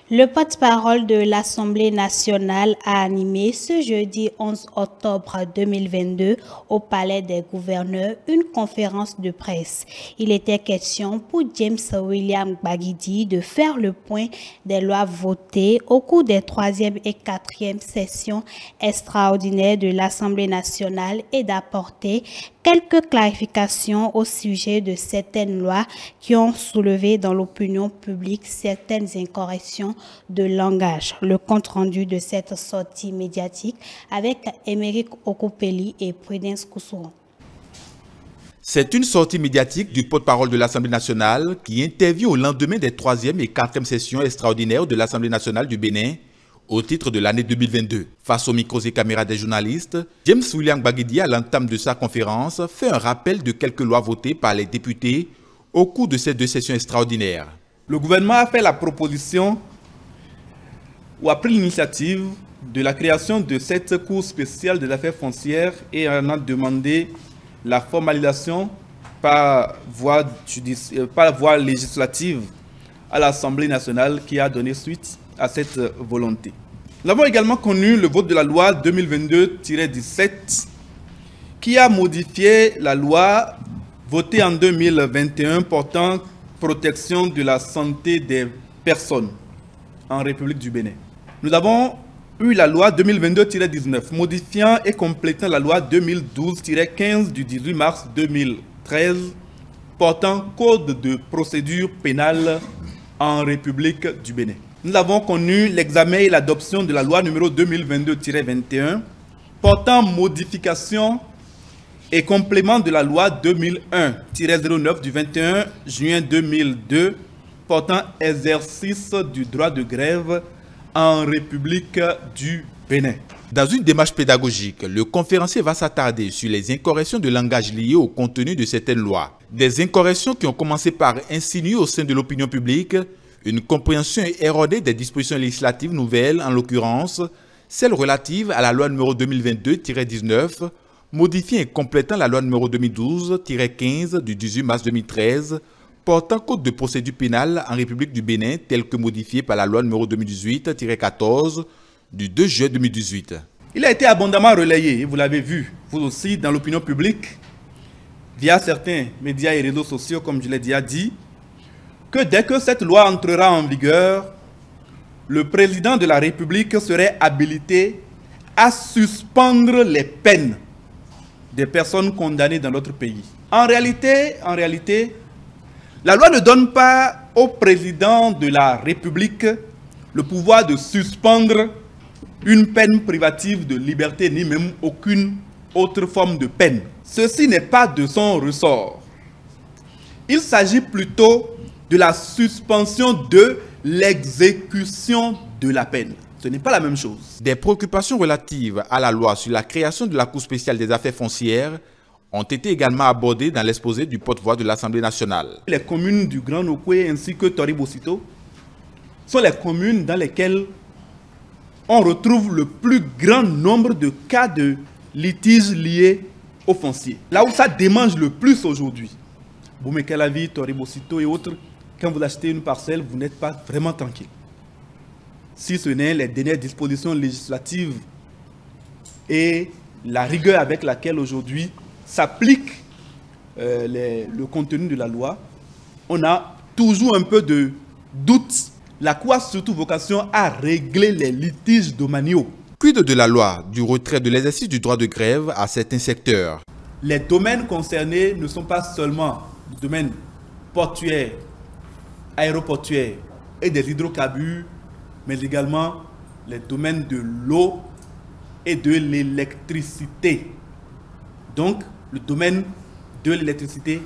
Le porte-parole de l'Assemblée nationale a animé ce jeudi 11 octobre 2022 au Palais des gouverneurs une conférence de presse. Il était question pour James William Gbagidi de faire le point des lois votées au cours des 3e et 4e sessions extraordinaires de l'Assemblée nationale et d'apporter quelques clarifications au sujet de certaines lois qui ont soulevé dans l'opinion publique certaines incorrections de langage. Le compte-rendu de cette sortie médiatique avec Émeric Okopeli et Prudence Kousouran. C'est une sortie médiatique du porte-parole de l'Assemblée nationale qui intervient au lendemain des 3e et 4e sessions extraordinaires de l'Assemblée nationale du Bénin au titre de l'année 2022. Face aux micros et caméras des journalistes, James William Gbagidi, à l'entame de sa conférence, fait un rappel de quelques lois votées par les députés au cours de ces 2 sessions extraordinaires. Le gouvernement a fait la proposition ou a pris l'initiative de la création de cette Cour spéciale des affaires foncières et en a demandé la formalisation par voie législative à l'Assemblée nationale qui a donné suite à cette volonté. Nous avons également connu le vote de la loi 2022-17 qui a modifié la loi votée en 2021 portant protection de la santé des personnes en République du Bénin. Nous avons eu la loi 2022-19 modifiant et complétant la loi 2012-15 du 18 mars 2013 portant code de procédure pénale en République du Bénin. Nous avons connu l'examen et l'adoption de la loi numéro 2022-21 portant modification et complément de la loi 2001-09 du 21 juin 2002 portant exercice du droit de grève en République du Bénin. Dans une démarche pédagogique, le conférencier va s'attarder sur les incorrections de langage liées au contenu de certaines lois. Des incorrections qui ont commencé par insinuer au sein de l'opinion publique une compréhension erronée des dispositions législatives nouvelles, en l'occurrence celles relatives à la loi numéro 2022-19, modifiant et complétant la loi numéro 2012-15 du 18 mars 2013, portant code de procédure pénale en République du Bénin, tel que modifié par la loi numéro 2018-14 du 2 juin 2018. Il a été abondamment relayé, et vous l'avez vu, vous aussi, dans l'opinion publique, via certains médias et réseaux sociaux, comme je l'ai déjà dit, que dès que cette loi entrera en vigueur, le président de la République serait habilité à suspendre les peines des personnes condamnées dans notre pays. En réalité, la loi ne donne pas au président de la République le pouvoir de suspendre une peine privative de liberté, ni même aucune autre forme de peine. Ceci n'est pas de son ressort. Il s'agit plutôt de la suspension de l'exécution de la peine. Ce n'est pas la même chose. Des préoccupations relatives à la loi sur la création de la Cour spéciale des affaires foncières ont été également abordées dans l'exposé du porte-voix de l'Assemblée nationale. Les communes du Grand Nokoué ainsi que Toribosito sont les communes dans lesquelles on retrouve le plus grand nombre de cas de litiges liés au foncier. Là où ça démange le plus aujourd'hui, Boumekelavi, Toribosito et autres, quand vous achetez une parcelle, vous n'êtes pas vraiment tranquille. Si ce n'est les dernières dispositions législatives et la rigueur avec laquelle aujourd'hui s'applique le contenu de la loi, on a toujours un peu de doute. La Cour a surtout vocation à régler les litiges domaniaux. Quid de la loi du retrait de l'exercice du droit de grève à certains secteurs? Les domaines concernés ne sont pas seulement le domaine portuaire, aéroportuaire et des hydrocarbures, mais également les domaines de l'eau et de l'électricité. Donc, le domaine de l'électricité